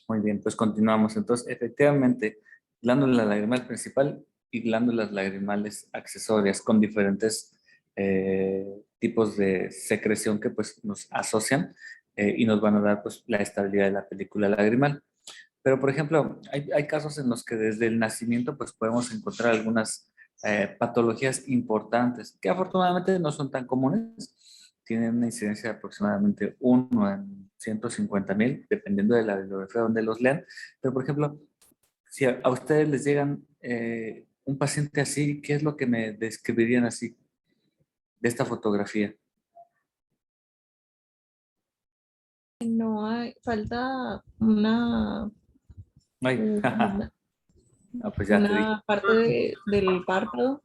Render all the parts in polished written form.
Muy bien, pues continuamos. Entonces, efectivamente, glándula lagrimal principal y glándulas lagrimales accesorias con diferentes tipos de secreción que pues nos asocian y nos van a dar pues la estabilidad de la película lagrimal. Pero, por ejemplo, hay casos en los que desde el nacimiento pues podemos encontrar algunas patologías importantes que afortunadamente no son tan comunes. Tienen una incidencia de aproximadamente 1 en 150,000, dependiendo de la bibliografía donde los lean. Pero, por ejemplo, si a ustedes les llegan un paciente así, ¿qué es lo que me describirían así de esta fotografía? No hay, falta una, Ay, una, no, pues ya te dije. una parte del párpado.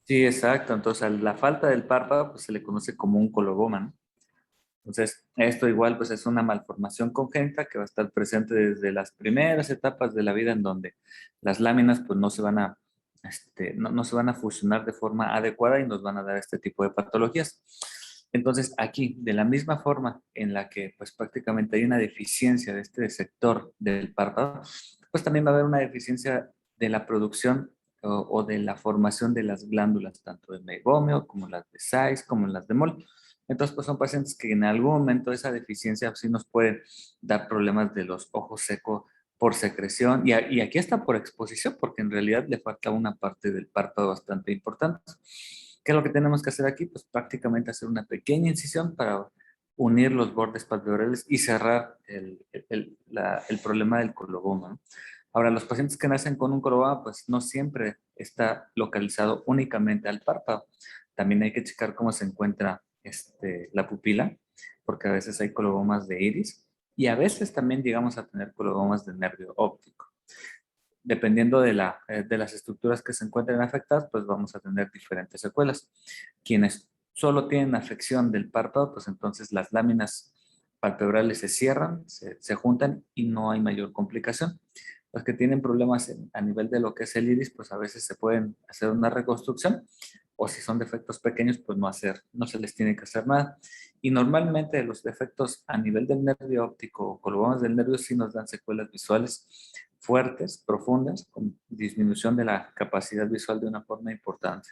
Sí, exacto. Entonces, a la falta del párpado pues, se le conoce como un coloboma, ¿no? Entonces, esto igual pues es una malformación congénita que va a estar presente desde las primeras etapas de la vida en donde las láminas pues no se van a, no se van a fusionar de forma adecuada y nos van a dar este tipo de patologías. Entonces, aquí, de la misma forma en la que pues prácticamente hay una deficiencia de este sector del párpado, pues también va a haber una deficiencia de la producción o de la formación de las glándulas, tanto de meibomio como las de Zeiss, como las de Moll. Entonces, pues son pacientes que en algún momento esa deficiencia sí nos puede dar problemas de los ojos secos por secreción y aquí está por exposición, porque en realidad le falta una parte del párpado bastante importante. ¿Qué es lo que tenemos que hacer aquí? Pues prácticamente hacer una pequeña incisión para unir los bordes palpebrales y cerrar el problema del coloboma, ¿no? Ahora, los pacientes que nacen con un coloboma, pues no siempre está localizado únicamente al párpado. También hay que checar cómo se encuentra la pupila, porque a veces hay colobomas de iris y a veces también llegamos a tener colobomas de nervio óptico. Dependiendo de las estructuras que se encuentren afectadas, pues vamos a tener diferentes secuelas. Quienes solo tienen afección del párpado, pues entonces las láminas palpebrales se cierran, se juntan y no hay mayor complicación. Los que tienen problemas a nivel de lo que es el iris, pues a veces se pueden hacer una reconstrucción o si son defectos pequeños, pues no se les tiene que hacer nada. Y normalmente los defectos a nivel del nervio óptico o colobomas del nervio sí nos dan secuelas visuales fuertes, profundas, con disminución de la capacidad visual de una forma importante.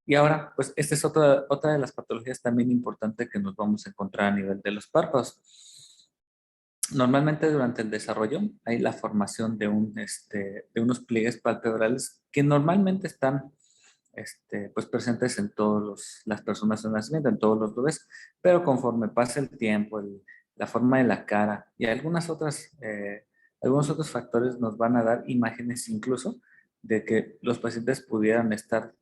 Y ahora, pues esta es otra de las patologías también importante que nos vamos a encontrar a nivel de los párpados. Normalmente durante el desarrollo hay la formación de unos pliegues palpebrales que normalmente están pues presentes en todas las personas en nacimiento, en todos los bebés, pero conforme pasa el tiempo, la forma de la cara y algunos otros factores nos van a dar imágenes incluso de que los pacientes pudieran estar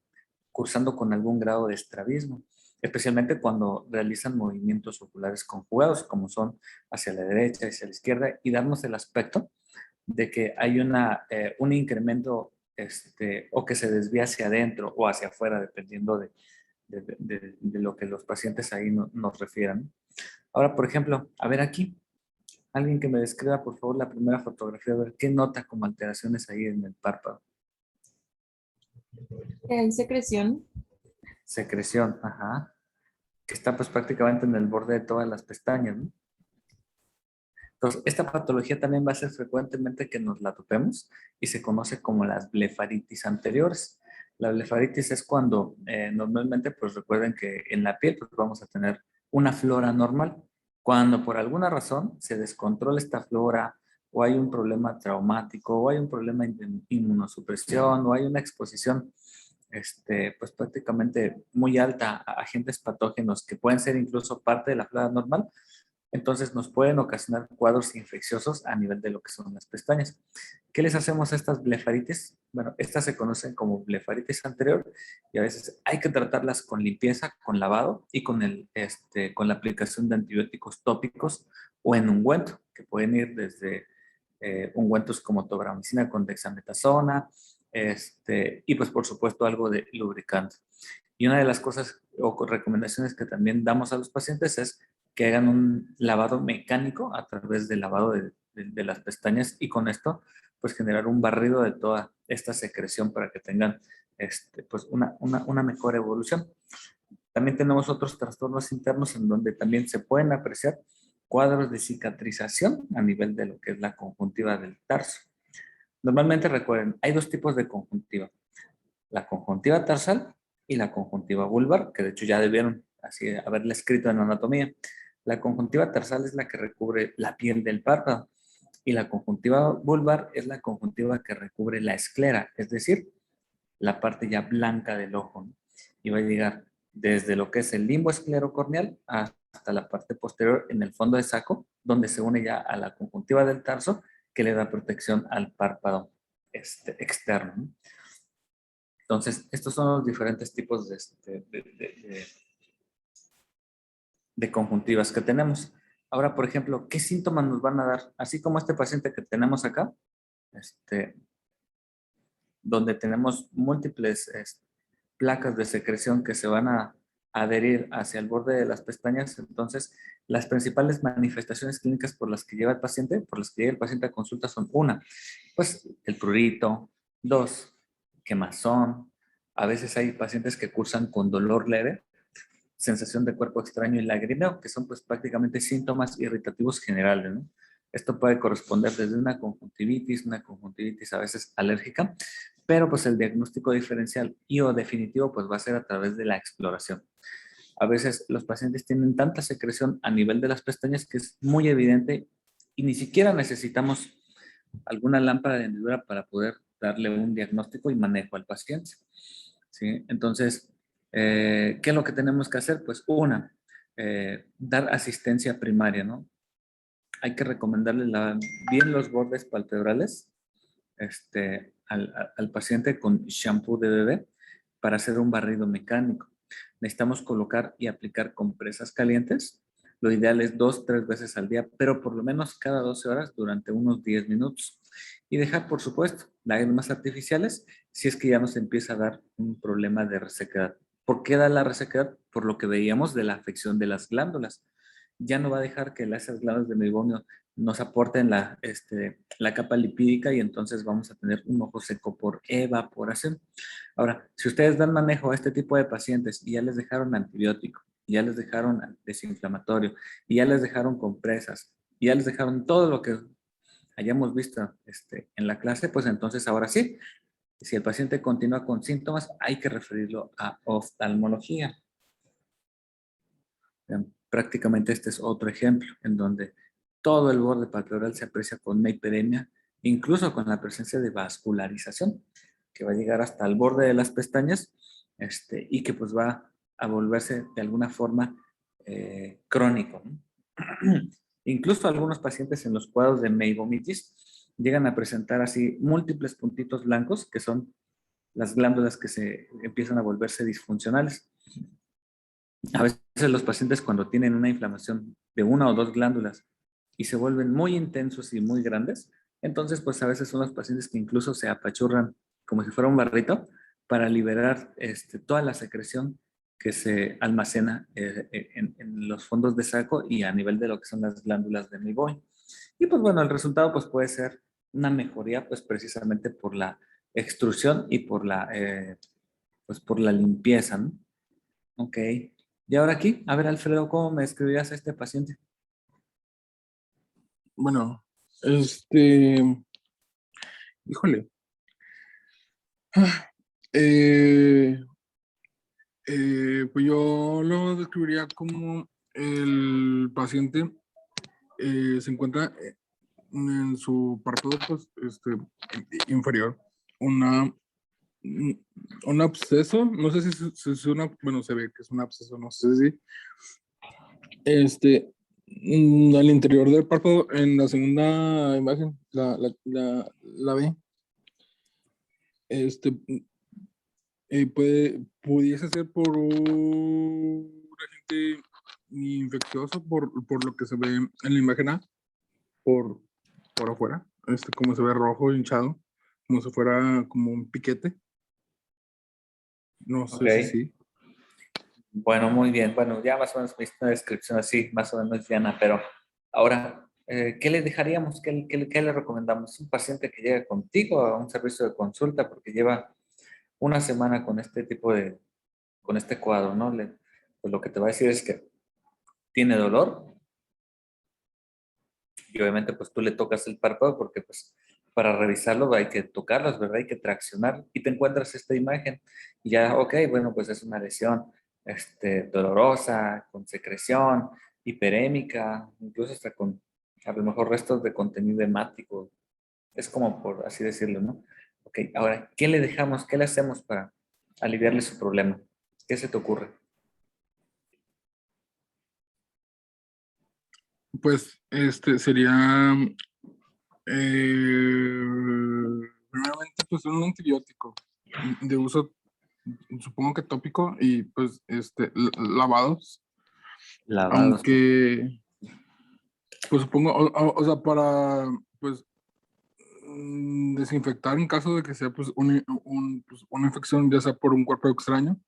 cursando con algún grado de estrabismo, especialmente cuando realizan movimientos oculares conjugados, como son hacia la derecha, hacia la izquierda, y darnos el aspecto de que hay un incremento o que se desvía hacia adentro o hacia afuera, dependiendo de lo que los pacientes ahí nos refieran. Ahora, por ejemplo, a ver aquí, alguien que me describa, por favor, la primera fotografía, a ver qué nota como alteraciones ahí en el párpado. Hay secreción. Secreción, ajá, que está pues prácticamente en el borde de todas las pestañas, ¿no? Entonces, esta patología también va a ser frecuentemente que nos la topemos y se conoce como las blefaritis anteriores. La blefaritis es cuando normalmente, pues recuerden que en la piel pues, vamos a tener una flora normal. Cuando por alguna razón se descontrola esta flora o hay un problema traumático o hay un problema de inmunosupresión o hay una exposición pues prácticamente muy alta a agentes patógenos que pueden ser incluso parte de la flora normal, entonces nos pueden ocasionar cuadros infecciosos a nivel de lo que son las pestañas. ¿Qué les hacemos a estas blefaritis? Bueno, estas se conocen como blefaritis anterior y a veces hay que tratarlas con limpieza, con lavado y con la aplicación de antibióticos tópicos o en ungüento, que pueden ir desde ungüentos como tobramicina con dexametasona, y pues por supuesto algo de lubricante. Y una de las cosas o recomendaciones que también damos a los pacientes es que hagan un lavado mecánico a través del lavado de las pestañas y con esto pues generar un barrido de toda esta secreción para que tengan pues una mejor evolución. También tenemos otros trastornos internos en donde también se pueden apreciar cuadros de cicatrización a nivel de lo que es la conjuntiva del tarso. Normalmente recuerden, hay dos tipos de conjuntiva. La conjuntiva tarsal y la conjuntiva vulvar, que de hecho ya debieron así haberla escrito en anatomía. La conjuntiva tarsal es la que recubre la piel del párpado y la conjuntiva vulvar es la conjuntiva que recubre la esclera, es decir, la parte ya blanca del ojo, ¿no? Y va a llegar desde lo que es el limbo esclerocorneal hasta la parte posterior en el fondo de saco, donde se une ya a la conjuntiva del tarso, que le da protección al párpado externo, ¿no? Entonces, estos son los diferentes tipos de conjuntivas que tenemos. Ahora, por ejemplo, ¿qué síntomas nos van a dar? Así como este paciente que tenemos acá, este, donde tenemos múltiples placas de secreción que se van a adherir hacia el borde de las pestañas. Entonces, las principales manifestaciones clínicas por las que lleva el paciente, por las que llega el paciente a consulta son una, pues el prurito; dos, quemazón. A veces hay pacientes que cursan con dolor leve, sensación de cuerpo extraño y lagrimeo, que son pues prácticamente síntomas irritativos generales, ¿no? Esto puede corresponder desde una conjuntivitis a veces alérgica, pero pues el diagnóstico diferencial y o definitivo pues va a ser a través de la exploración. A veces los pacientes tienen tanta secreción a nivel de las pestañas que es muy evidente y ni siquiera necesitamos alguna lámpara de hendidura para poder darle un diagnóstico y manejo al paciente, ¿sí? Entonces, ¿qué es lo que tenemos que hacer? Pues una, dar asistencia primaria, ¿no? Hay que recomendarle bien los bordes palpebrales al paciente con shampoo de bebé para hacer un barrido mecánico. Necesitamos colocar y aplicar compresas calientes. Lo ideal es 2, 3 veces al día, pero por lo menos cada 12 horas durante unos 10 minutos. Y dejar, por supuesto, lágrimas artificiales si es que ya nos empieza a dar un problema de resequedad. ¿Por qué da la resequedad? Por lo que veíamos de la afección de las glándulas. Ya no va a dejar que esas glándulas de meiomio nos aporten la capa lipídica y entonces vamos a tener un ojo seco por evaporación. Ahora, si ustedes dan manejo a este tipo de pacientes y ya les dejaron antibiótico, y ya les dejaron desinflamatorio, y ya les dejaron compresas, y ya les dejaron todo lo que hayamos visto en la clase, pues entonces ahora sí, si el paciente continúa con síntomas, hay que referirlo a oftalmología. Prácticamente este es otro ejemplo en donde todo el borde palpebral se aprecia con una hiperemia, incluso con la presencia de vascularización, que va a llegar hasta el borde de las pestañas y que pues va a volverse de alguna forma crónico, ¿no? Incluso algunos pacientes en los cuadros de meibomitis llegan a presentar así múltiples puntitos blancos, que son las glándulas que se empiezan a volverse disfuncionales. A veces los pacientes cuando tienen una inflamación de una o dos glándulas y se vuelven muy intensos y muy grandes, entonces pues a veces son los pacientes que incluso se apachurran como si fuera un barrito para liberar toda la secreción que se almacena en los fondos de saco y a nivel de lo que son las glándulas de Meibomian. Y pues bueno, el resultado pues puede ser una mejoría pues precisamente por la extrusión y pues por la limpieza, ¿no? Ok. Y ahora aquí, a ver, Alfredo, ¿cómo me escribías a este paciente? Bueno, híjole. Eh, pues yo lo describiría como el paciente se encuentra en su párpado pues, inferior una, un absceso, no sé si es una, bueno, se ve que es un absceso, no sé si, al interior del párpado, en la segunda imagen, la ve, pudiese ser por un agente infeccioso, por lo que se ve en la imagen A, por, por afuera, como se ve rojo, hinchado, como si fuera como un piquete. No Ok. sé si sí. Bueno, muy bien. Bueno, ya más o menos me hice una descripción así, más o menos llana, pero ahora, ¿qué le dejaríamos? ¿Qué le recomendamos? Un paciente que llega contigo a un servicio de consulta porque lleva una semana con este tipo con este cuadro, ¿no? Pues lo que te va a decir es que tiene dolor, Y obviamente pues tú le tocas el párpado porque pues para revisarlo hay que tocarlos, ¿verdad? Hay que traccionar y te encuentras esta imagen y ya, ok, bueno, pues es una lesión dolorosa, con secreción, hiperémica, incluso hasta con a lo mejor restos de contenido hemático. Es como por así decirlo, ¿no? Ok, ahora, ¿qué le dejamos? ¿Qué le hacemos para aliviarle su problema? ¿Qué se te ocurre? Pues sería primeramente pues un antibiótico de uso, supongo que tópico y pues lavados, Lavados. aunque pues supongo, o sea, para pues desinfectar en caso de que sea pues, pues, una infección, ya sea por un cuerpo extraño,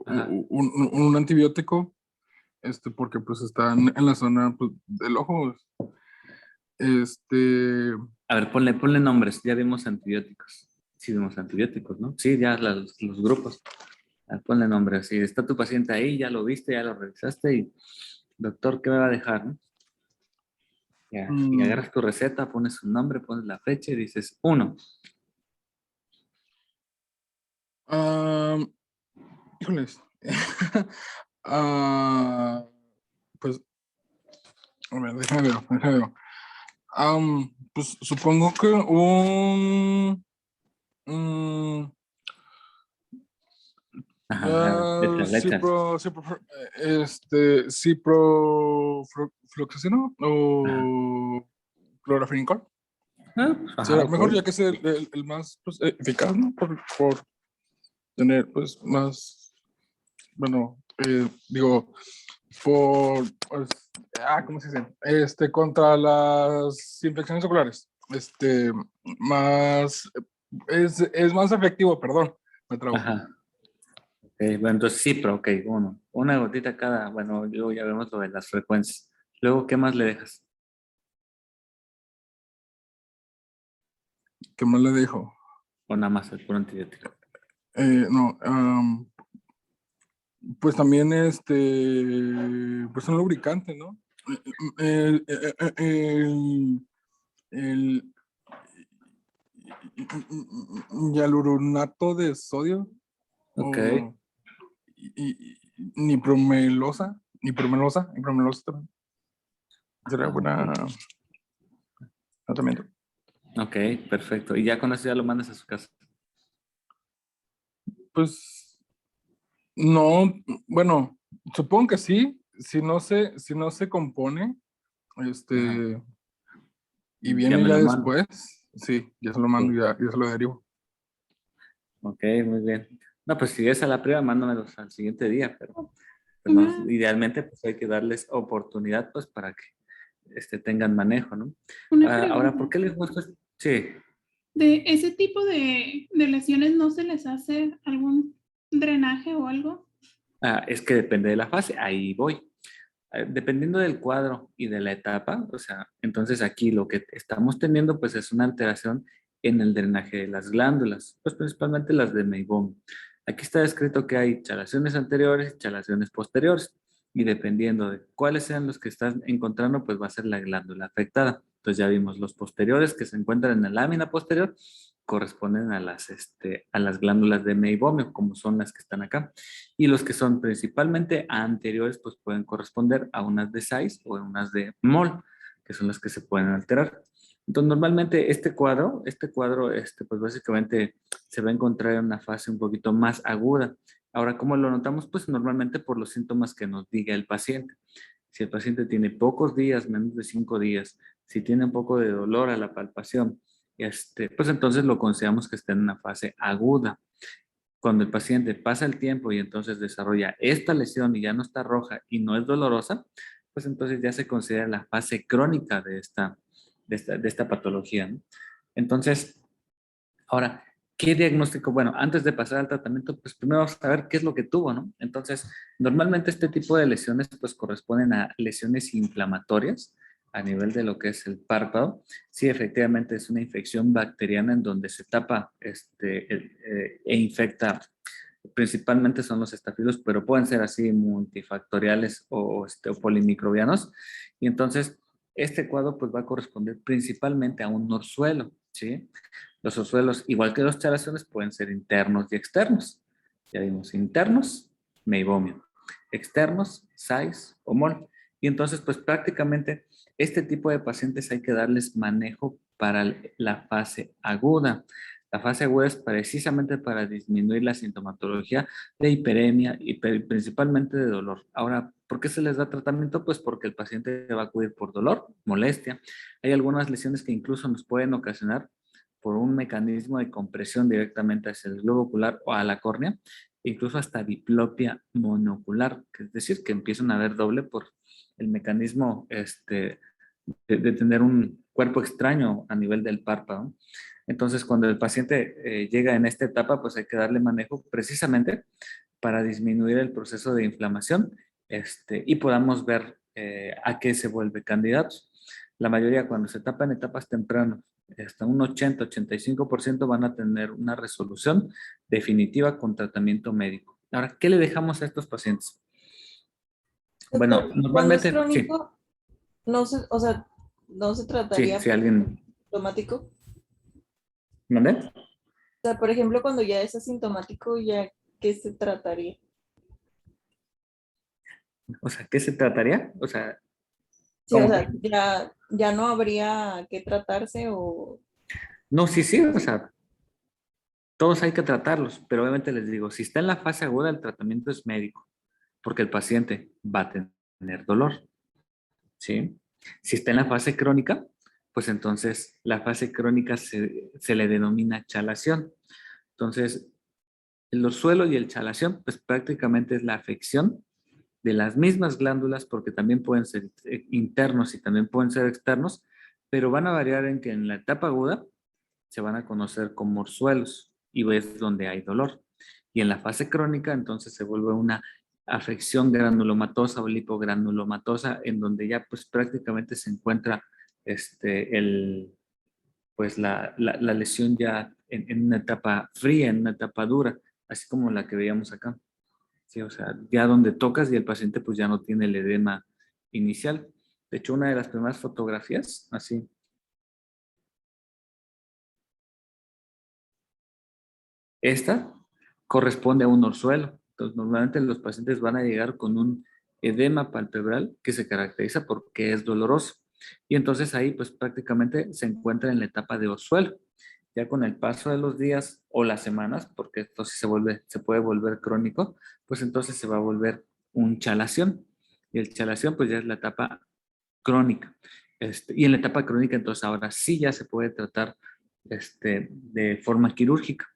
Ajá. un antibiótico, porque pues está en la zona pues, del ojo. Este, A ver, ponle nombres. Ya vimos antibióticos. Sí, vimos antibióticos, ¿no? Sí, ya los grupos. A ver, ponle nombres. Si está tu paciente ahí, ya lo viste, ya lo revisaste y, doctor, ¿qué me va a dejar, no? Ya. Y mm, agarras tu receta, pones su nombre, pones la fecha y dices, uno. ah, híjoles. Ah, pues, a ver, déjame ver. Pues supongo que mm, Ajá, a ver, échale. ciprofloxacino Ajá. o clorafenicol. Ah, pues, ajá, Será ok. mejor ya que es el más pues, eficaz, ¿no? Por tener pues más, bueno, digo, por, pues, ¿cómo se dice? Contra las infecciones oculares. Más, es más efectivo, perdón, me trabo. Ajá. Ok, bueno, entonces sí, pero ok, uno. Una gotita cada, bueno, luego ya vemos lo de las frecuencias. Luego, ¿qué más le dejas? ¿Qué más le dejo? O nada más el puro antibiótico. No, pues también pues un lubricante, ¿no? El, el, el, el hialuronato de sodio Ok. o nipromelosa también sería Ajá, ok. buena tratamiento. Ok, perfecto. Y ya con eso ya lo mandas a su casa. Pues no, bueno, supongo que sí, si no se compone, Ajá. y Ya viene me ya lo mando. después, sí, ya se lo mando, Ok, ya se lo derivo. ok, muy bien. No, pues si es a la prueba, mándamelos al siguiente día, pero pues no, Una, idealmente pues hay que darles oportunidad pues para que tengan manejo, ¿no? una Ah, ahora, pregunta. ¿por qué les gusta? Sí, ¿De ese tipo de lesiones no se les hace algún drenaje o algo? es que depende de la fase, ahí voy. Dependiendo del cuadro y de la etapa, o sea, entonces aquí lo que estamos teniendo pues es una alteración en el drenaje de las glándulas, pues principalmente las de Meibom. Aquí está descrito que hay chalaciones anteriores y chalaciones posteriores y dependiendo de cuáles sean los que están encontrando, pues va a ser la glándula afectada. Entonces ya vimos los posteriores que se encuentran en la lámina posterior corresponden a las glándulas de meibomio, como son las que están acá. Y los que son principalmente anteriores, pues pueden corresponder a unas de Zeiss o a unas de Moll, que son las que se pueden alterar. Entonces, normalmente pues básicamente se va a encontrar en una fase un poquito más aguda. Ahora, ¿cómo lo notamos? Pues normalmente por los síntomas que nos diga el paciente. Si el paciente tiene pocos días, menos de 5 días, si tiene un poco de dolor a la palpación, pues entonces lo consideramos que está en una fase aguda. Cuando el paciente pasa el tiempo y entonces desarrolla esta lesión y ya no está roja y no es dolorosa, pues entonces ya se considera la fase crónica de esta patología, ¿no? Entonces, ahora, ¿qué diagnóstico? Bueno, antes de pasar al tratamiento, pues primero vamos a ver qué es lo que tuvo, ¿no? Entonces, normalmente este tipo de lesiones pues corresponden a lesiones inflamatorias a nivel de lo que es el párpado. Sí, efectivamente es una infección bacteriana en donde se tapa e infecta principalmente son los estafilos, pero pueden ser así multifactoriales o polimicrobianos. Y entonces, este cuadro pues va a corresponder principalmente a un orzuelo, ¿sí? Los orzuelos, igual que los chalaciones, pueden ser internos y externos. Ya vimos, internos, meibomio. Externos, sais o mol. Y entonces, pues prácticamente este tipo de pacientes hay que darles manejo para la fase aguda. La fase aguda es precisamente para disminuir la sintomatología de hiperemia y principalmente de dolor. Ahora, ¿por qué se les da tratamiento? Pues porque el paciente va a acudir por dolor, molestia. Hay algunas lesiones que incluso nos pueden ocasionar por un mecanismo de compresión directamente hacia el globo ocular o a la córnea, incluso hasta diplopia monocular, que es decir, que empiezan a ver doble por el mecanismo de tener un cuerpo extraño a nivel del párpado. Entonces, cuando el paciente llega en esta etapa, pues hay que darle manejo precisamente para disminuir el proceso de inflamación y podamos ver a qué se vuelve candidato. La mayoría, cuando se tapa en etapas tempranas, hasta un 80-85% van a tener una resolución definitiva con tratamiento médico. Ahora, ¿qué le dejamos a estos pacientes? Bueno, Doctor, cuando es normalmente, sí, crónico, no se, o sea, no se sí, trataría si alguien, asintomático. ¿mande? O sea, por ejemplo, cuando ya es asintomático, ¿ya qué se trataría? O sea, ¿qué se trataría? O sea, Sí, o ¿cómo sea, que? ya no habría que tratarse o... No, sí, sí, o sea, todos hay que tratarlos, pero obviamente les digo, si está en la fase aguda, el tratamiento es médico, porque el paciente va a tener dolor, ¿sí? Si está en la fase crónica, pues entonces la fase crónica se le denomina chalación. Entonces, el orzuelo y el chalación, pues prácticamente es la afección de las mismas glándulas, porque también pueden ser internos y también pueden ser externos, pero van a variar en que en la etapa aguda se van a conocer como orzuelos y es donde hay dolor. Y en la fase crónica, entonces se vuelve una afección granulomatosa o lipogranulomatosa, en donde ya pues prácticamente se encuentra pues la lesión ya en una etapa fría, en una etapa dura, así como la que veíamos acá. Sí, o sea, ya donde tocas y el paciente pues ya no tiene el edema inicial. De hecho, una de las primeras fotografías, así, esta corresponde a un orzuelo. Entonces, normalmente los pacientes van a llegar con un edema palpebral que se caracteriza porque es doloroso. Y entonces ahí pues prácticamente se encuentra en la etapa de orzuelo. Ya con el paso de los días o las semanas, porque esto sí se puede volver crónico, pues entonces se va a volver un chalación. Y el chalación pues ya es la etapa crónica. Y en la etapa crónica entonces ahora sí ya se puede tratar de forma quirúrgica.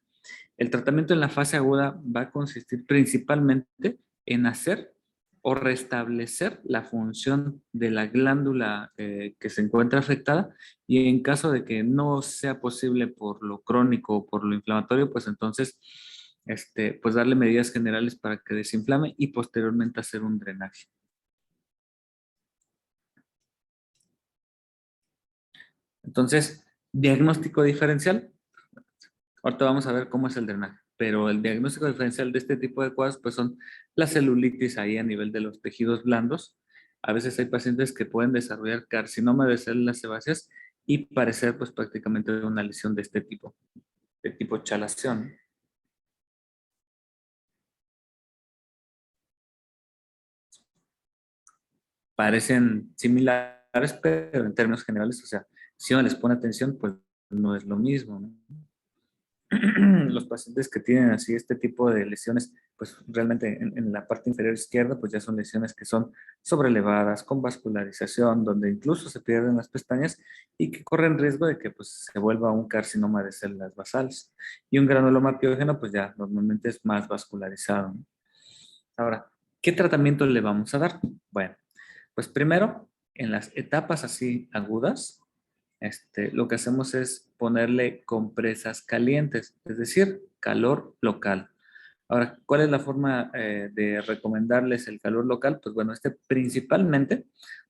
El tratamiento en la fase aguda va a consistir principalmente en hacer o restablecer la función de la glándula que se encuentra afectada, y en caso de que no sea posible por lo crónico o por lo inflamatorio, pues entonces pues darle medidas generales para que desinflame y posteriormente hacer un drenaje. Entonces, diagnóstico diferencial. Ahorita vamos a ver cómo es el drenaje, pero el diagnóstico diferencial de este tipo de cuadros pues son la celulitis ahí a nivel de los tejidos blandos. A veces hay pacientes que pueden desarrollar carcinoma de células sebáceas y parecer pues prácticamente una lesión de tipo chalación. Parecen similares, pero en términos generales, o sea, si uno les pone atención, pues no es lo mismo, ¿no? Los pacientes que tienen así este tipo de lesiones, pues realmente en la parte inferior izquierda, pues ya son lesiones que son sobrelevadas, con vascularización, donde incluso se pierden las pestañas y que corren riesgo de que pues, se vuelva un carcinoma de células basales. Y un granuloma piógeno, pues ya normalmente es más vascularizado, ¿no? Ahora, ¿qué tratamiento le vamos a dar? Bueno, pues primero, en las etapas así agudas, lo que hacemos es ponerle compresas calientes, es decir, calor local. Ahora, ¿cuál es la forma de recomendarles el calor local? Pues bueno, principalmente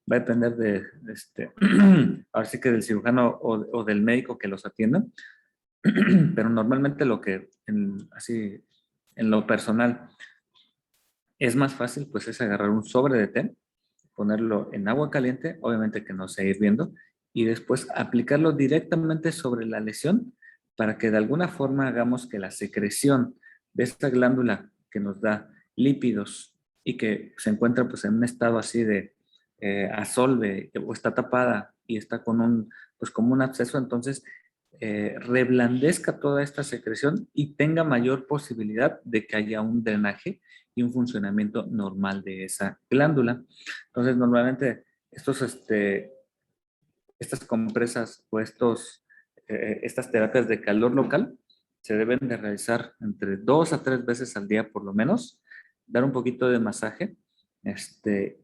va a depender ahora sí que del cirujano o del médico que los atienda, pero normalmente lo que así en lo personal, es más fácil, pues es agarrar un sobre de té, ponerlo en agua caliente, obviamente que no se hirviendo, y después aplicarlo directamente sobre la lesión para que de alguna forma hagamos que la secreción de esta glándula que nos da lípidos y que se encuentra pues en un estado así de asolve o está tapada y está con un, pues como un absceso, entonces reblandezca toda esta secreción y tenga mayor posibilidad de que haya un drenaje y un funcionamiento normal de esa glándula. Entonces, normalmente estas compresas o estas terapias de calor local se deben de realizar entre 2 a 3 veces al día por lo menos, dar un poquito de masaje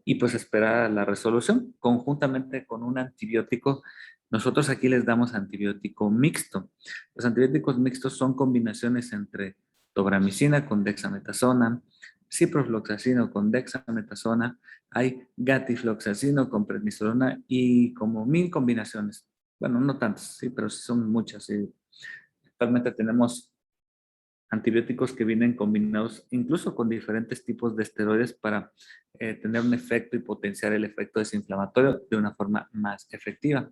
y pues esperar a la resolución conjuntamente con un antibiótico. Nosotros aquí les damos antibiótico mixto. Los antibióticos mixtos son combinaciones entre tobramicina con dexametasona, ciprofloxacino con dexametasona, hay gatifloxacino con prednisolona y como 1000 combinaciones. Bueno, no tantas, sí, pero sí son muchas. Sí. Actualmente tenemos antibióticos que vienen combinados incluso con diferentes tipos de esteroides para tener un efecto y potenciar el efecto desinflamatorio de una forma más efectiva.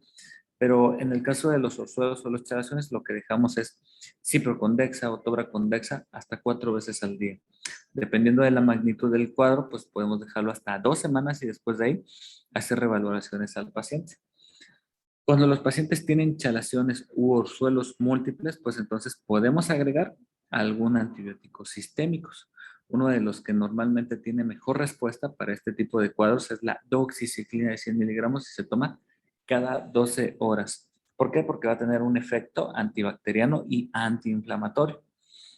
Pero en el caso de los orzuelos o las chelaziones, lo que dejamos es ciprocondexa o tobracondexa hasta 4 veces al día. Dependiendo de la magnitud del cuadro, pues podemos dejarlo hasta 2 semanas y después de ahí hacer revaloraciones al paciente. Cuando los pacientes tienen chalaciones u orzuelos múltiples, pues entonces podemos agregar algún antibiótico sistémicos. Uno de los que normalmente tiene mejor respuesta para este tipo de cuadros es la doxiciclina de 100 miligramos y se toma cada 12 horas. ¿Por qué? Porque va a tener un efecto antibacteriano y antiinflamatorio.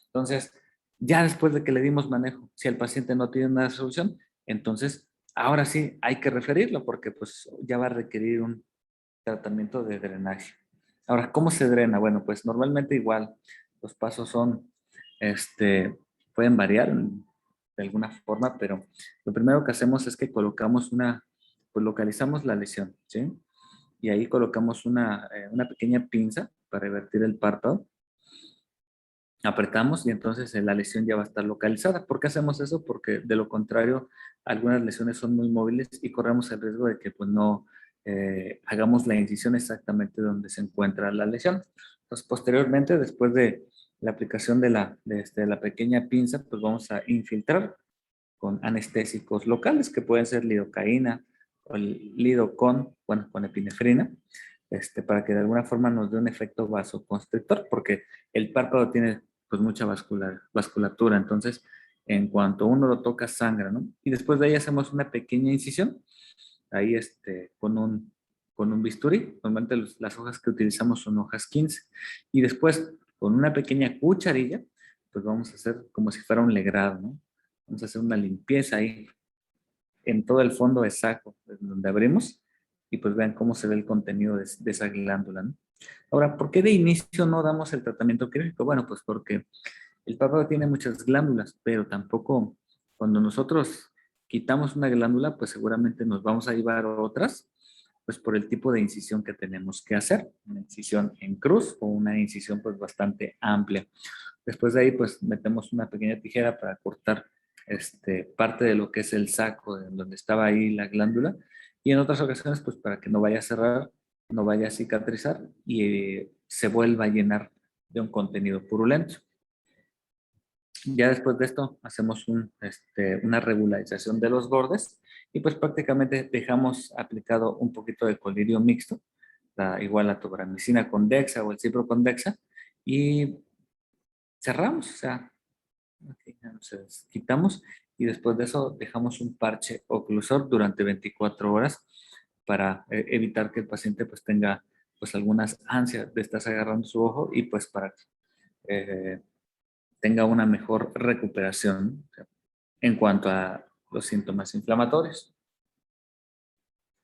Entonces, ya después de que le dimos manejo, si el paciente no tiene una solución, entonces ahora sí hay que referirlo porque pues ya va a requerir un tratamiento de drenaje. Ahora, ¿cómo se drena? Bueno, pues normalmente igual los pasos son, pueden variar de alguna forma, pero lo primero que hacemos es que colocamos pues localizamos la lesión, ¿sí? Y ahí colocamos una pequeña pinza para revertir el párpado. Apretamos y entonces la lesión ya va a estar localizada. ¿Por qué hacemos eso? Porque de lo contrario, algunas lesiones son muy móviles y corremos el riesgo de que pues no hagamos la incisión exactamente donde se encuentra la lesión. Entonces, posteriormente, después de la aplicación de la pequeña pinza, pues vamos a infiltrar con anestésicos locales que pueden ser lidocaína o el lidocon, bueno, con epinefrina, para que de alguna forma nos dé un efecto vasoconstrictor, porque el párpado tiene pues mucha vasculatura, entonces en cuanto uno lo toca sangra, ¿no? Y después de ahí hacemos una pequeña incisión, ahí con un bisturí, normalmente las hojas que utilizamos son hojas 15, y después con una pequeña cucharilla, pues vamos a hacer como si fuera un legrado, ¿no? Vamos a hacer una limpieza ahí en todo el fondo de saco, donde abrimos, y pues vean cómo se ve el contenido de esa glándula, ¿no? Ahora, ¿por qué de inicio no damos el tratamiento quirúrgico? Bueno, pues porque el párpado tiene muchas glándulas, pero tampoco cuando nosotros quitamos una glándula, pues seguramente nos vamos a llevar otras, pues por el tipo de incisión que tenemos que hacer, una incisión en cruz o una incisión pues bastante amplia. Después de ahí, pues metemos una pequeña tijera para cortar parte de lo que es el saco, de donde estaba ahí la glándula, y en otras ocasiones, pues para que no vaya a cerrar, no vaya a cicatrizar y se vuelva a llenar de un contenido purulento. Ya después de esto hacemos una regularización de los bordes y pues prácticamente dejamos aplicado un poquito de colirio mixto, igual la tobramicina con dexa o el cipro con dexa, y cerramos, o sea, entonces, quitamos y después de eso dejamos un parche oclusor durante 24 horas para evitar que el paciente pues tenga pues algunas ansias de estarse agarrando su ojo y pues para que tenga una mejor recuperación, o sea, en cuanto a los síntomas inflamatorios.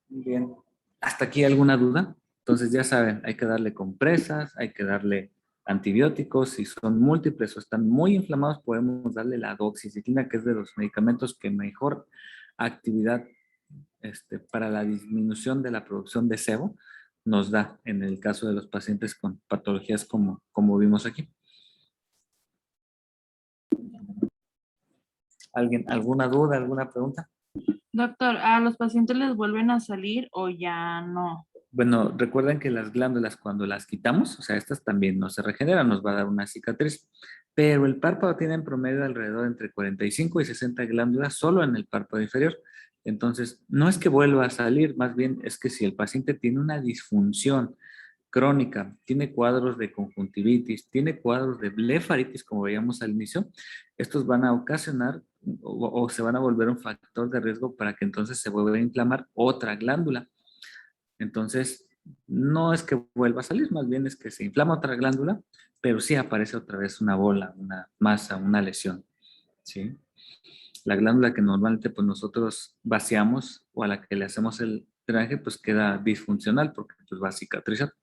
Bien, ¿hasta aquí alguna duda? Entonces ya saben, hay que darle compresas, hay que darle antibióticos, si son múltiples o están muy inflamados, podemos darle la doxiciclina, que es de los medicamentos que mejor actividad para la disminución de la producción de sebo nos da en el caso de los pacientes con patologías como vimos aquí. ¿Alguien, alguna duda, alguna pregunta? Doctor, ¿a los pacientes les vuelven a salir o ya no? Bueno, recuerden que las glándulas cuando las quitamos, o sea, estas también no se regeneran, nos va a dar una cicatriz, pero el párpado tiene en promedio alrededor entre 45 y 60 glándulas solo en el párpado inferior. Entonces, no es que vuelva a salir, más bien es que si el paciente tiene una disfunción crónica, tiene cuadros de conjuntivitis, tiene cuadros de blefaritis, como veíamos al inicio, estos van a ocasionar o se van a volver un factor de riesgo para que entonces se vuelva a inflamar otra glándula. Entonces, no es que vuelva a salir, más bien es que se inflama otra glándula, pero sí aparece otra vez una bola, una masa, una lesión, ¿sí? La glándula que normalmente pues nosotros vaciamos o a la que le hacemos el drenaje pues queda disfuncional porque pues va a cicatrizar.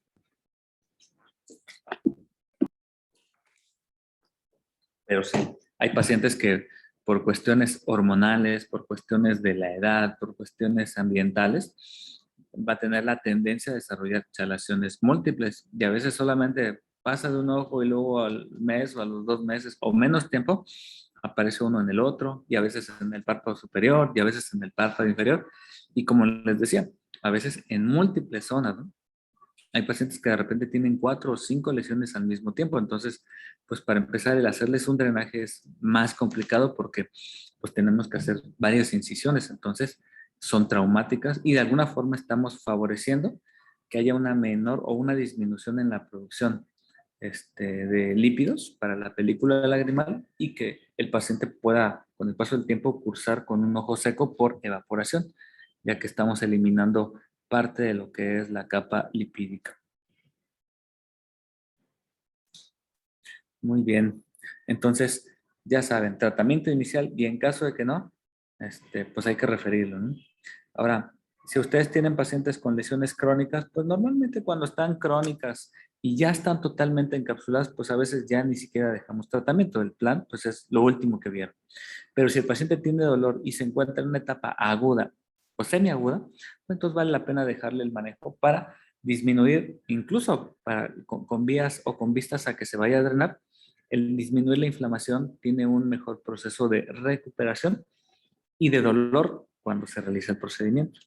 Pero sí, hay pacientes que por cuestiones hormonales, por cuestiones de la edad, por cuestiones ambientales, va a tener la tendencia a desarrollar chalaciones múltiples y a veces solamente pasa de un ojo y luego al mes o a los 2 meses o menos tiempo aparece uno en el otro y a veces en el párpado superior y a veces en el párpado inferior y como les decía, a veces en múltiples zonas, ¿no? Hay pacientes que de repente tienen 4 o 5 lesiones al mismo tiempo, entonces, pues para empezar, el hacerles un drenaje es más complicado porque pues tenemos que hacer varias incisiones, entonces son traumáticas y de alguna forma estamos favoreciendo que haya una menor o una disminución en la producción de lípidos para la película lagrimal y que el paciente pueda, con el paso del tiempo, cursar con un ojo seco por evaporación, ya que estamos eliminando parte de lo que es la capa lipídica. Muy bien. Entonces, ya saben, tratamiento inicial y en caso de que no, pues hay que referirlo, ¿no? Ahora, si ustedes tienen pacientes con lesiones crónicas, pues normalmente cuando están crónicas y ya están totalmente encapsuladas, pues a veces ya ni siquiera dejamos tratamiento. El plan, pues es lo último que vieron. Pero si el paciente tiene dolor y se encuentra en una etapa aguda o semiaguda, pues entonces vale la pena dejarle el manejo para disminuir, incluso con vías o con vistas a que se vaya a drenar, el disminuir la inflamación tiene un mejor proceso de recuperación y de dolor cuando se realiza el procedimiento.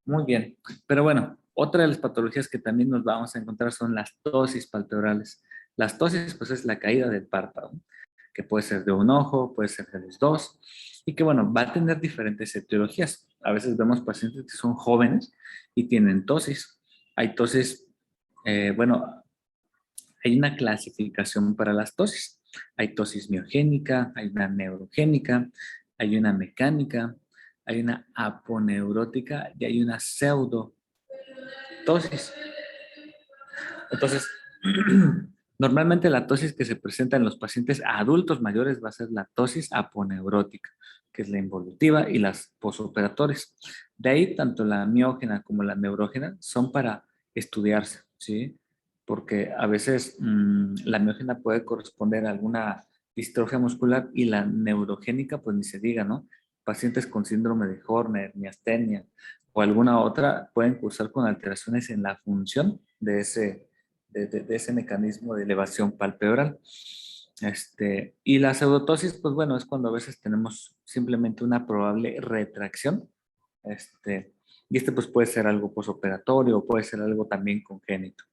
Muy bien, pero bueno, otra de las patologías que también nos vamos a encontrar son las tosis palpebrales. Las tosis, pues es la caída del párpado, que puede ser de un ojo, puede ser de los dos, y que bueno, va a tener diferentes etiologías. A veces vemos pacientes que son jóvenes y tienen tosis. Hay tosis, bueno, hay una clasificación para las tosis. Hay tosis miogénica, hay una neurogénica, hay una mecánica, hay una aponeurótica y hay una pseudotosis. Entonces, normalmente la tosis que se presenta en los pacientes adultos mayores va a ser la tosis aponeurótica, que es la involutiva y las posoperatorias. De ahí, tanto la miógena como la neurógena son para estudiarse, ¿sí? Porque a veces la miógena puede corresponder a alguna distrofia muscular y la neurogénica, pues ni se diga, ¿no? Pacientes con síndrome de Horner, miastenia o alguna otra pueden cursar con alteraciones en la función de ese mecanismo de elevación palpebral. Y la pseudotosis, pues bueno, es cuando a veces tenemos simplemente una probable retracción. Y pues puede ser algo posoperatorio o puede ser algo también congénito.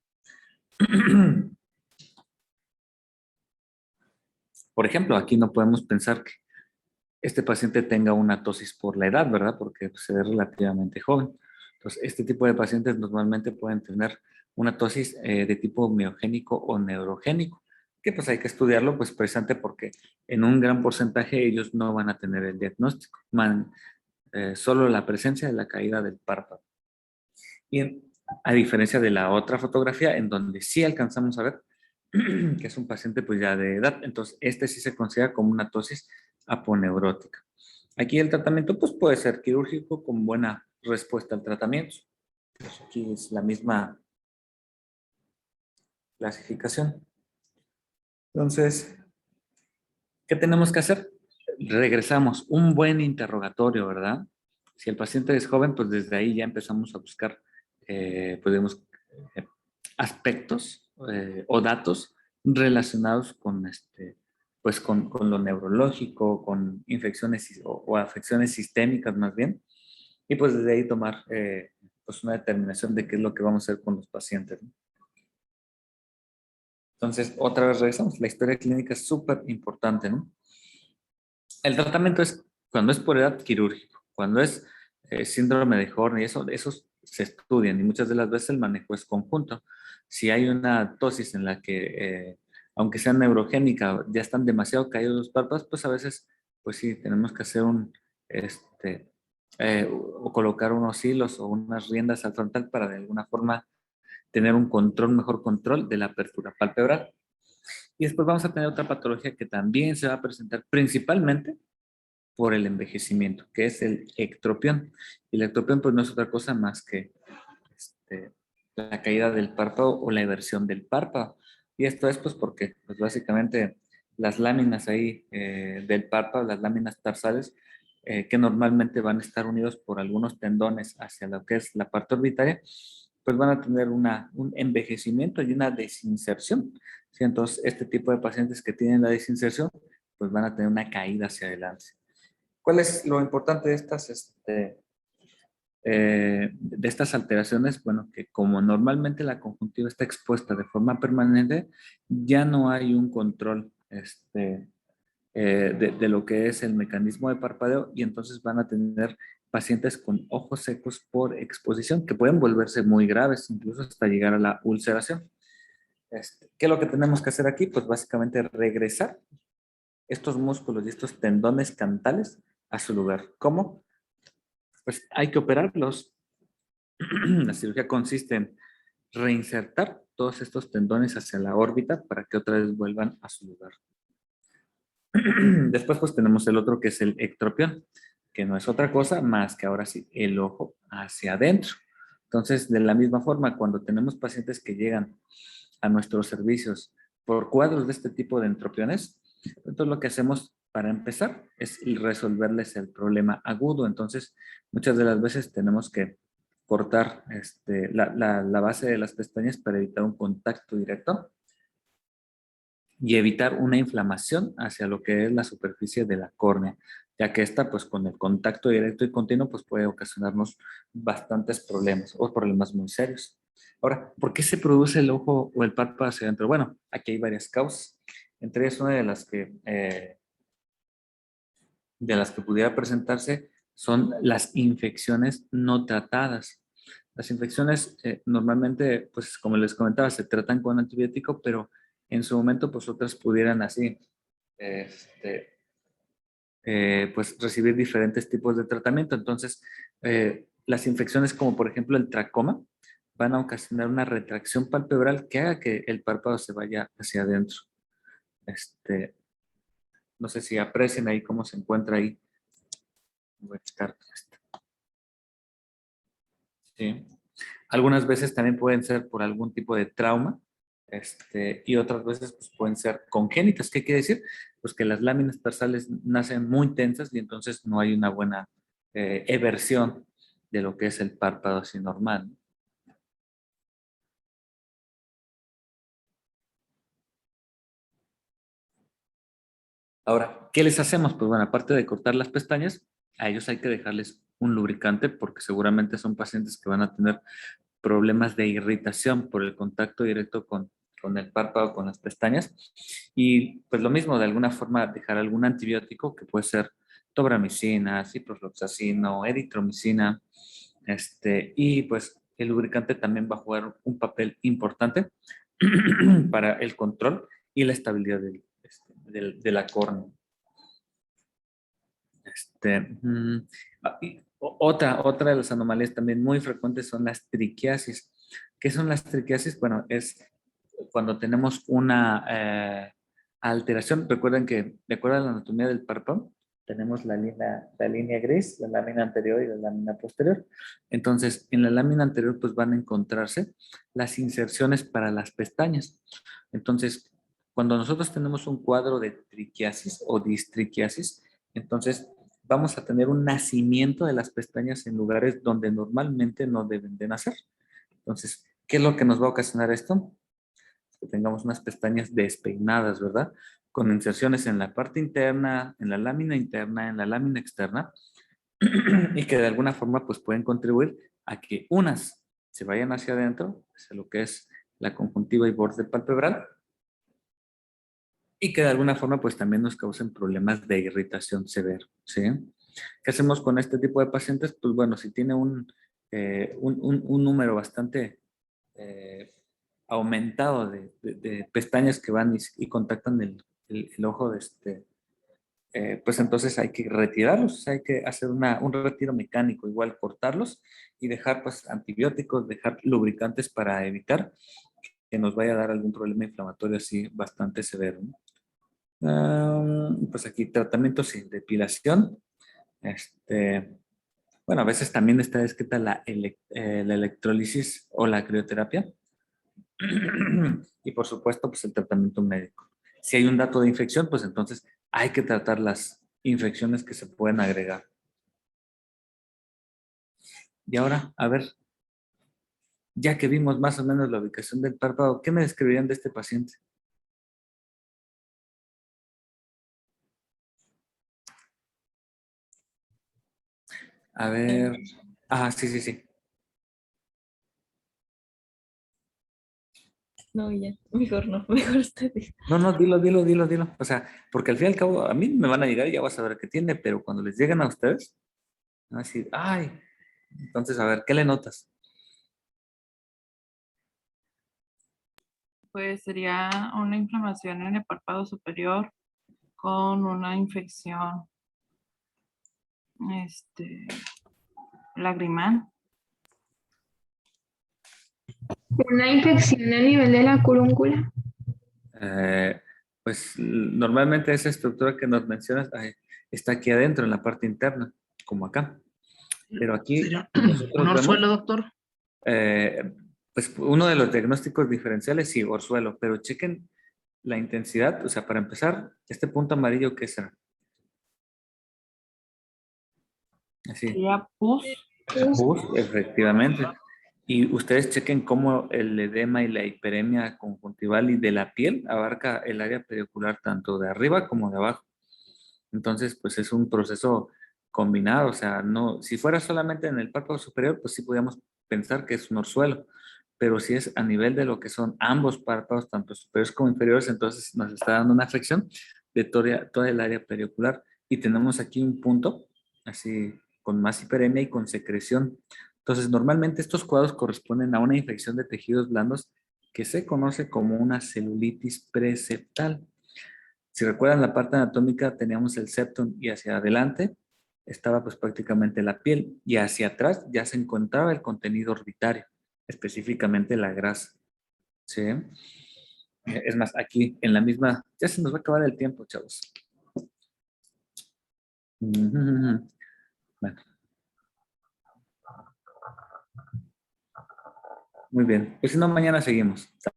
Por ejemplo, aquí no podemos pensar que este paciente tenga una tosis por la edad, ¿verdad? Porque se ve relativamente joven. Entonces, este tipo de pacientes normalmente pueden tener una tosis de tipo miogénico o neurogénico, que pues hay que estudiarlo, pues precisamente porque en un gran porcentaje ellos no van a tener el diagnóstico, solo la presencia de la caída del párpado. Y a diferencia de la otra fotografía, en donde sí alcanzamos a ver que es un paciente pues ya de edad, entonces este sí se considera como una tosis aponeurótica. Aquí el tratamiento pues puede ser quirúrgico con buena respuesta al tratamiento. Pues aquí es la misma clasificación. Entonces, ¿qué tenemos que hacer? Regresamos, un buen interrogatorio, ¿verdad? Si el paciente es joven, pues desde ahí ya empezamos a buscar, podemos, aspectos o datos relacionados con pues con lo neurológico, con infecciones o afecciones sistémicas más bien, y pues desde ahí tomar pues una determinación de qué es lo que vamos a hacer con los pacientes, ¿no? Entonces, otra vez regresamos, la historia clínica es súper importante, ¿no? El tratamiento es, cuando es por edad, quirúrgico, cuando es síndrome de Horner y esos se estudian y muchas de las veces el manejo es conjunto. Si hay una tosis en la que, aunque sea neurogénica, ya están demasiado caídos los párpados, pues a veces, pues sí, tenemos que hacer o colocar unos hilos o unas riendas al frontal para de alguna forma tener un control, mejor control de la apertura palpebral. Y después vamos a tener otra patología que también se va a presentar principalmente por el envejecimiento, que es el ectropión. Y el ectropión pues no es otra cosa más que la caída del párpado o la eversión del párpado. Y esto es pues porque pues básicamente las láminas ahí del párpado, las láminas tarsales, que normalmente van a estar unidos por algunos tendones hacia lo que es la parte orbitaria, pues van a tener un envejecimiento y una desinserción. ¿Sí? Entonces, este tipo de pacientes que tienen la desinserción, pues van a tener una caída hacia adelante. ¿Cuál es lo importante de estas alteraciones? Bueno, que como normalmente la conjuntiva está expuesta de forma permanente, ya no hay un control de lo que es el mecanismo de parpadeo y entonces van a tener pacientes con ojos secos por exposición que pueden volverse muy graves, incluso hasta llegar a la ulceración. ¿Qué es lo que tenemos que hacer aquí? Pues básicamente regresar estos músculos y estos tendones cantales a su lugar. ¿Cómo? Pues hay que operarlos. La cirugía consiste en reinsertar todos estos tendones hacia la órbita para que otra vez vuelvan a su lugar. Después pues tenemos el otro que es el ectropión, que no es otra cosa más que ahora sí el ojo hacia adentro. Entonces, de la misma forma, cuando tenemos pacientes que llegan a nuestros servicios por cuadros de este tipo de entropiones, entonces lo que hacemos para empezar es resolverles el problema agudo. Entonces, muchas de las veces tenemos que cortar la base de las pestañas para evitar un contacto directo y evitar una inflamación hacia lo que es la superficie de la córnea, ya que esta, pues con el contacto directo y continuo, pues puede ocasionarnos bastantes problemas o problemas muy serios. Ahora, ¿por qué se produce el ojo o el párpado hacia adentro? Bueno, aquí hay varias causas. Entre ellas, una de las que pudiera presentarse son las infecciones no tratadas. Las infecciones normalmente, pues como les comentaba, se tratan con antibiótico, pero en su momento, pues otras pudieran así, pues recibir diferentes tipos de tratamiento. Entonces, las infecciones como por ejemplo el tracoma van a ocasionar una retracción palpebral que haga que el párpado se vaya hacia adentro. No sé si aprecien ahí cómo se encuentra ahí. Voy a checar esto. Sí. Algunas veces también pueden ser por algún tipo de trauma, y otras veces pues, pueden ser congénitas. ¿Qué quiere decir? Pues que las láminas tarsales nacen muy tensas y entonces no hay una buena eversión de lo que es el párpado así normal, ¿no? Ahora, ¿qué les hacemos? Pues bueno, aparte de cortar las pestañas, a ellos hay que dejarles un lubricante porque seguramente son pacientes que van a tener problemas de irritación por el contacto directo con el párpado, con las pestañas. Y pues lo mismo, de alguna forma dejar algún antibiótico que puede ser tobramicina, ciprofloxacina o eritromicina. Y pues el lubricante también va a jugar un papel importante para el control y la estabilidad de la córnea. Otra de las anomalías también muy frecuentes son las triquiasis. ¿Qué son las triquiasis? Bueno, es cuando tenemos una alteración. Recuerden que, de acuerdo a la anatomía del párpado, tenemos la línea gris, la lámina anterior y la lámina posterior. Entonces, en la lámina anterior, pues van a encontrarse las inserciones para las pestañas. Entonces, cuando nosotros tenemos un cuadro de triquiasis o distriquiasis, entonces vamos a tener un nacimiento de las pestañas en lugares donde normalmente no deben de nacer. Entonces, ¿qué es lo que nos va a ocasionar esto? Que tengamos unas pestañas despeinadas, ¿verdad? con inserciones en la parte interna, en la lámina interna, en la lámina externa, y que de alguna forma pues pueden contribuir a que unas se vayan hacia adentro, hacia lo que es la conjuntiva y borde palpebral, y que de alguna forma pues también nos causen problemas de irritación severa, ¿sí? ¿Qué hacemos con este tipo de pacientes? Pues bueno, si tiene un número bastante aumentado de pestañas que van y contactan el ojo pues entonces hay que retirarlos, o sea, hay que hacer un retiro mecánico, igual cortarlos y dejar pues antibióticos, dejar lubricantes para evitar que nos vaya a dar algún problema inflamatorio así bastante severo, ¿no? Pues aquí tratamientos sin depilación. Bueno, a veces también está descrita la electrólisis o la crioterapia. Y por supuesto, pues el tratamiento médico. Si hay un dato de infección, pues entonces hay que tratar las infecciones que se pueden agregar. Y ahora, a ver, ya que vimos más o menos la ubicación del párpado, ¿qué me describirían de este paciente? A ver. Ah, sí, sí, sí. No, ya, mejor no, mejor ustedes. No, no, dilo. O sea, porque al fin y al cabo a mí me van a llegar y ya vas a ver qué tiene, pero cuando les lleguen a ustedes, van a decir, ay, entonces a ver, ¿qué le notas? Pues sería una inflamación en el párpado superior con una infección lagrimal. Una infección a nivel de la curúncula. Eh, pues normalmente esa estructura que nos mencionas está aquí adentro, en la parte interna, como acá. Pero aquí ¿Sería nosotros un orzuelo, vemos, doctor? pues uno de los diagnósticos diferenciales, sí, orzuelo, pero chequen la intensidad, o sea, para empezar, este punto amarillo, ¿qué será? Así, Sería pus. pus, efectivamente. Y ustedes chequen cómo el edema y la hiperemia conjuntival y de la piel abarca el área periocular tanto de arriba como de abajo. Entonces, pues es un proceso combinado, o sea, no, si fuera solamente en el párpado superior, pues sí podríamos pensar que es un orzuelo, pero si es a nivel de lo que son ambos párpados, tanto superiores como inferiores, entonces nos está dando una afección de toda el área periocular. Y tenemos aquí un punto, así, con más hiperemia y con secreción. Entonces, normalmente estos cuadros corresponden a una infección de tejidos blandos que se conoce como una celulitis preseptal. Si recuerdan la parte anatómica, teníamos el septum y hacia adelante estaba pues prácticamente la piel y hacia atrás ya se encontraba el contenido orbitario, específicamente la grasa. ¿Sí? Es más, aquí en la misma, ya se nos va a acabar el tiempo, chavos. Bueno, muy bien. Pues si no, mañana seguimos.